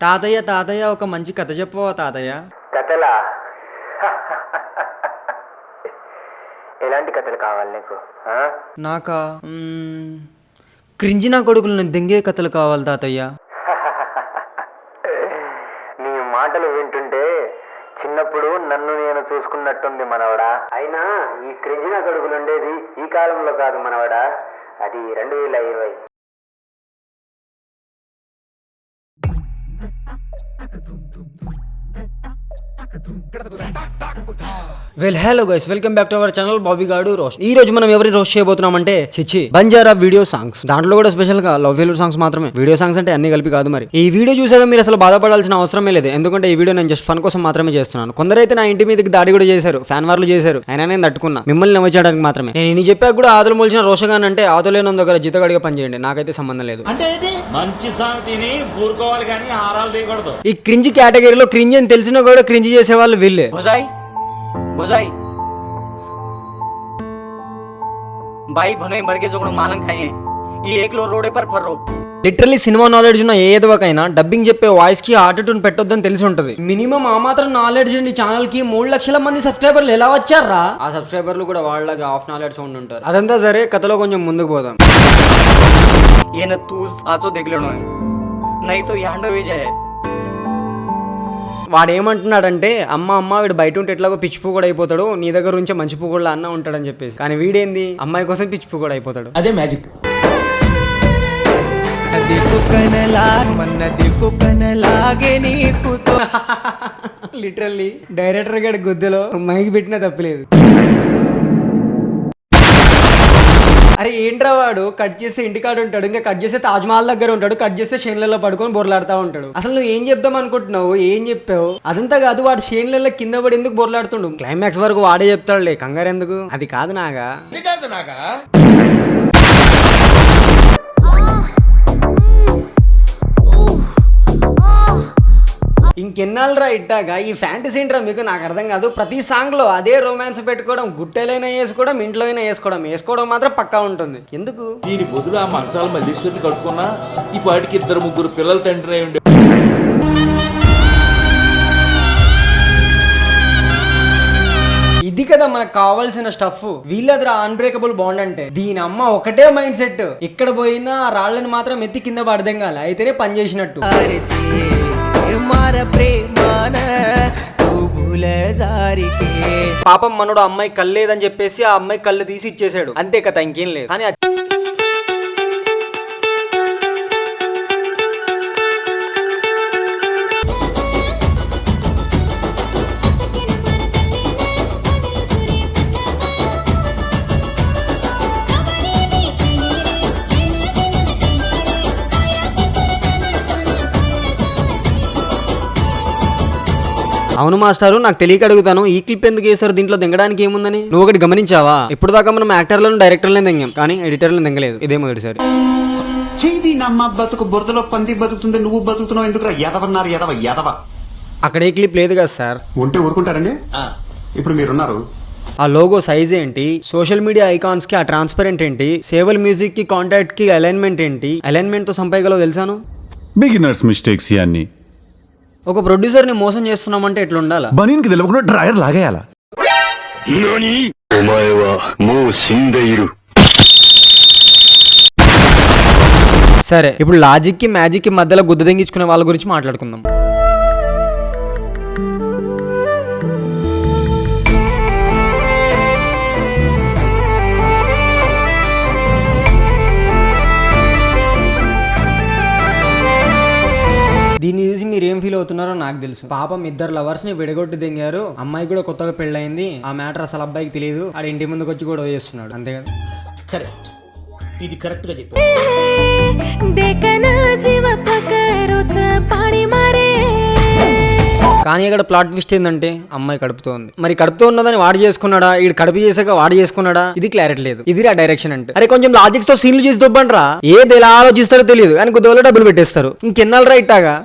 తాతయ్య తాతయ్య ఒక మంచి కథ చెప్పవా తాతయ్య? కథలా? ఎలాంటి కథలు కావాలి నీకు? నాకా క్రింజి నా కొడుకులను దెంగే కథలు కావాలి తాతయ్య. నీ మాటలు వింటుంటే చిన్నప్పుడు నన్ను నేను చూసుకున్నట్టుంది మనవడా. అయినా ఈ క్రింజిన కొడుకులు ఉండేది ఈ కాలంలో కాదు మనవడా, అది 2020. Well hello guys, welcome back to our channel Bobby గాడు రోస్ట్. ఈ రోజు మనం ఎవరిని రోస్ట్ చేయబోతున్నామంటే చిచ్చి బంజారా వీడియో సాంగ్స్. దాంట్లో కూడా స్పెషల్ గా లవ్ ఫెయిల్యూర్ సాంగ్స్ మాత్రమే. వీడియో సాంగ్స్ అంటే అన్ని కలిపి కాదు. మరి ఈ వీడియో చూసాక మీరు అసలు బాధపడాల్సిన అవసరమే లేదు, ఎందుకంటే ఈ వీడియో నేను జస్ట్ ఫన్ కోసం మాత్రమే చేస్తున్నాను. కొందరైతే నా ఇంటి మీదకి దాడి కూడా చేశారు, ఫ్యాన్ వార్లు చేశారు, అయినా నేను తట్టుకున్నా మిమ్మల్ని నవ్వించడానికి మాత్రమే. నేను ఇన్ని చెప్పాక కూడా ఆదులు మొలిచిన రోషగాన్ అంటే ఆదులేని దగ్గర జీతగాడిగా పనిచేయండి, నాకైతే సంబంధం లేదు. మంచి సామెతని ఊరుకోవాలి కానీ ఆరాలు తీయకూడదు. ఈ క్రింజ్ కేటగిరీలో క్రింజ్ అని తెలిసినా కూడా క్రింజ్ చేసే వాళ్ళు వీళ్ళే. भाई भले मर के जो मालन खाए ये एक लो रोडे पर फर्रो. లిటరల్లీ సినిమా నాలెడ్జ్ ఉన్న ఏ ఏదోకైనా డబ్బింగ్ చెప్పే వాయిస్ కి ఆటో ట్యూన్ పెట్టొద్దని తెలిసి ఉంటది. మినిమం ఆ మాత్రం నాలెడ్జ్ అండి. ఛానల్ కి 3 లక్షల మంది సబ్స్క్రైబర్లు ఎలా వచ్చారా? ఆ సబ్స్క్రైబర్లు కూడా వాళ్ళకి హాఫ్ నాలెడ్జ్ ఉండి ఉంటారు. అదంతా సరే, కథలో కొంచెం ముందుకు పోదాం. ये न तू आजो देख लेनो नहीं तो यांडो भी जाए. వాడు ఏమంటున్నాడంటే అమ్మ వీడు బయట ఉంటే ఎట్లాగో పిచ్చిపూ కూడా అయిపోతాడు, నీ దగ్గర నుంచే మంచి పూ కూడా అన్న ఉంటాడని చెప్పేసి. కానీ వీడేంది అమ్మాయి కోసం పిచ్చిపూ కూడా అయిపోతాడు. అదే మ్యాజిక్. లిటరల్లీ డైరెక్టర్ గారి గుద్దెలో మైకి పెట్టినా తప్పలేదు. అరే ఏంట్రా వాడు కట్ చేస్తే ఇంటికాడు ఉంటాడు, ఇంకా కట్ చేస్తే తాజ్ మహల్ దగ్గర ఉంటాడు, కట్ చేస్తే షేన్లలో పడుకొని బొర్లాడుతూ ఉంటాడు. అసలు నువ్వు ఏం చెప్దాం అనుకుంటున్నావు, ఏం చెప్పావు? అదంతా కాదు, వాడు షేన్లలో కింద పడి ఎందుకు బొర్లాడుతుండు? క్లైమాక్స్ వరకు వాడే చెప్తాడులే, కంగారు ఎందుకు? అది కాదు నాగా. ఇంకెన్నాళ్ళరా ఇట్టాగా ఈ ఫ్యాంటసీ ఏంట్రా మీకు? నాకు అర్థం కాదు. ప్రతి సాంగ్ లో అదే రొమాన్స్ పెట్టుకోవడం, గుట్టెలైనా వేసుకోవడం, ఇంట్లో అయినా వేసుకోవడం మాత్రం పక్కా ఉంటుంది. ఎందుకు? దీని బదులు ఆ మంచాల మల్లీశ్వరిని కట్టుకున్నా ఈ పాటికి 2-3 పిల్లల తండ్రి అయి ఉండే. ఇది కదా మనకు కావాల్సిన స్టఫ్. వీళ్ళదిరా అన్బ్రేకబుల్ బాండ్ అంటే. దీని అమ్మ ఒకటే మైండ్ సెట్, ఎక్కడ పోయినా రాళ్ళని మాత్రం ఎత్తి కింద పడదెంగాలి, అయితేనే పని చేసినట్టు. పాపం మనోడు అమ్మాయి కళ్ళేదని చెప్పేసి ఆ అమ్మాయి కళ్ళు తీసి ఇచ్చేసాడు, అంతే కదా, ఇంకేం లేదు. కానీ అవును మాస్టారు, నాకు తెలియక అడుగుతాను, ఈ క్లిప్ ఎందుకు వేసారు, దీంట్లో దింగడానికి ఏముందని? నువ్వు ఒకటి గమనించావా? ఇప్పుడు దాకా మనం యాక్టర్లను డైరెక్టర్లను దింగాం, కానీ ఎడిటర్లను దింగలేదు. ఇదే మొదటిసారి. చేది నమ్మ బతుకు బురదలో పంది బతుకుతుంది, నువ్వు బతుకుతున్నావు ఎందుకురా? ఎదవన్నారు ఎదవ. అక్కడ ఏ క్లిప్ లేదు కదా సార్. ఉంటే ఊరుకుంటారండి. ఇప్పుడు మీరున్నారు. ఆ లోగో సైజ్ ఏంటి, సోషల్ మీడియా ఐకాన్స్ కి ఆ ట్రాన్స్పరెంట్ ఏంటి, సేవల్ మ్యూజిక్ కి కాంటాక్ట్ కి అలైన్మెంట్ ఏంటి, అలైన్మెంట్ తో సంపేయగలవు తెలుసాను. బిగినర్స్ మిస్టేక్స్ ఇవన్నీ. ఒక ప్రొడ్యూసర్ ని మోసం చేస్తున్నామంటే ఎట్లా ఉండాలా? బనీన్ కి తెలియకుండా డ్రైయర్ లాగేయాలా? సరే, ఇప్పుడు లాజిక్ కి మ్యాజిక్ కి మధ్యలో గుద్ద తెంగించుకునే వాళ్ళ గురించి మాట్లాడుకుందాం. దీన్ని చూసి మీరు ఏం ఫీల్ అవుతున్నారో నాకు తెలుసు. పాపం 2 లవర్స్ ని విడగొట్టి దింగారు, అమ్మాయి కూడా కొత్తగా పెళ్ళయింది, ఆ మ్యాటర్ అసలు అబ్బాయికి తెలియదు, ఆడ ఇంటి ముందుకు వచ్చి కూడా చేస్తున్నాడు, అంతే కదా? కరెక్ట్, ఇది కరెక్ట్ గా చెప్పారు. కానీ ఇక్కడ ప్లాట్ ట్విస్ట్ ఏంటంటే అమ్మాయి కడుపుతో ఉంది. మరి కడుపుతో ఉన్నదని వాడు చేసుకున్నాడా, ఈడు కడుపు చేసాక వాడు చేసుకున్నాడా? ఇది క్లారిటీ లేదు. ఇది ఆ డైరెక్షన్ అంటే. అరే కొంచెం లాజిక్స్ తో సీన్లు చేసి దొబ్బండ్రా. ఏది ఎలా ఆలోచిస్తారో తెలియదు, కానీ కొద్దిగా డబ్బులు పెట్టేస్తారు. ఇంకెన్నాళ్ళరా ఇట్టాగా?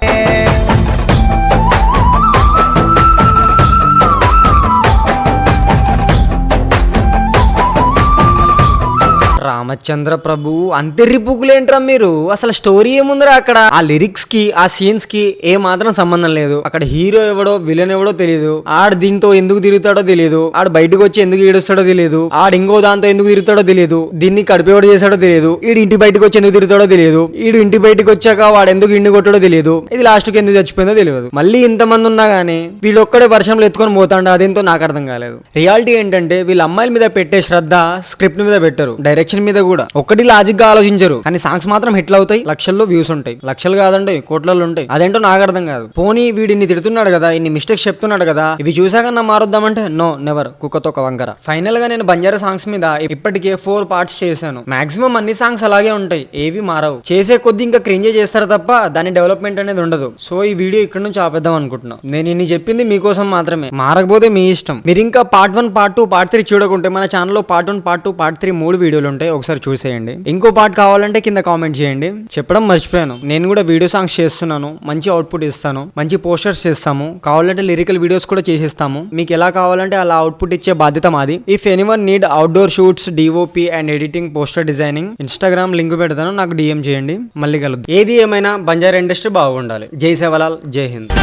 రామచంద్ర ప్రభు అంతెర్రిపుకులేంట్రా మీరు. అసలు స్టోరీ ఏముందిరా అక్కడ? ఆ లిరిక్స్ కి ఆ సీన్స్ కి ఏ మాత్రం సంబంధం లేదు. అక్కడ హీరో ఎవడో విలన్ ఎవడో తెలియదు. ఆడు దీంతో ఎందుకు తిరుగుతాడో తెలియదు. ఆడు బయటకు వచ్చి ఎందుకు ఏడుస్తాడో తెలియదు. ఆడు ఇంకో దాంతో ఎందుకు తిరుగుతాడో తెలియదు. దీన్ని కడిపేవాడు చేశాడో తెలియదు. ఈడు ఇంటి బయటకు వచ్చి ఎందుకు తిరుగుతాడో తెలియదు. ఈడు ఇంటి బయటకు వచ్చాక వాడు ఎందుకు ఇండి కొట్టాడో తెలియదు. ఇది లాస్ట్ కి ఎందుకు చచ్చిపోయిందో తెలియదు. మళ్ళీ ఇంతమంది ఉన్నా గానీ వీడు ఒక్కడే వర్షంలో ఎత్తుకొని పోతాడు. అదేంతో నాకు అర్థం కాలేదు. రియాలిటీ ఏంటంటే వీళ్ళ అమ్మాయిల మీద పెట్టే శ్రద్ధ స్క్రిప్ట్ మీద పెట్టరు, డైరెక్షన్ మీద కూడా. ఒక్కటి లాజిక్ గా ఆలోచించరు. కానీ సాంగ్స్ మాత్రం హిట్ అవుతాయి. లక్షల్లో వ్యూస్ ఉంటాయి. లక్షలు కాదండి, కోట్లలో ఉంటాయి. అదేంటో నాకు అర్థం కాదు. పోనీ వీడిని తిడుతున్నాడు కదా, ఇన్ని మిస్టేక్స్ చెప్తున్నాడు కదా, ఇవి చూసాక నా మారుద్దామంటే నో నెవర్, కుక్కతో ఒక వంకర. ఫైనల్ గా నేను బంజారా సాంగ్స్ మీద ఇప్పటికే 4 పార్ట్స్ చేశాను. మాక్సిమం అన్ని సాంగ్స్ అలాగే ఉంటాయి, ఏవి మారవు. చేసే కొద్ది ఇంకా క్రింజ్ చేస్తారు తప్ప దాని డెవలప్మెంట్ అనేది ఉండదు. సో ఈ వీడియో ఇక్కడ నుంచి ఆపేద్దాం అనుకుంటున్నాను. నేను ఇన్ని చెప్పింది మీకోసం మాత్రమే, మారకపోతే మీ ఇష్టం. మీరు ఇంకా పార్ట్ 1, పార్ట్ 2, పార్ట్ 3 చూడకుంటే మన ఛానల్లో పార్ట్ 1, పార్ట్ 2, పార్ట్ 3 3 వీడియోలు ఉంటాయి. ఒకసారి చూసేయండి. ఇంకో పార్ట్ కావాలంటే కింద కామెంట్ చేయండి. చెప్పడం మర్చిపోయాను, నేను కూడా వీడియో సాంగ్స్ చేస్తున్నాను. మంచి అవుట్పుట్ ఇస్తాను, మంచి పోస్టర్స్ చేస్తాము. కావాలంటే లిరికల్ వీడియోస్ కూడా చేసిస్తాము. మీకు ఎలా కావాలంటే అలా అవుట్పుట్ ఇచ్చే బాధ్యత మాది. If anyone need outdoor shoots, DOP and editing, poster designing, Instagram link పెడతాను, నాకు డిఎం చేయండి. మళ్ళీ కలుద్దాం. ఏది ఏమైనా బంజారా ఇండస్ట్రీ బాగుండాలి. జై సేవలాల్, జై హింద్.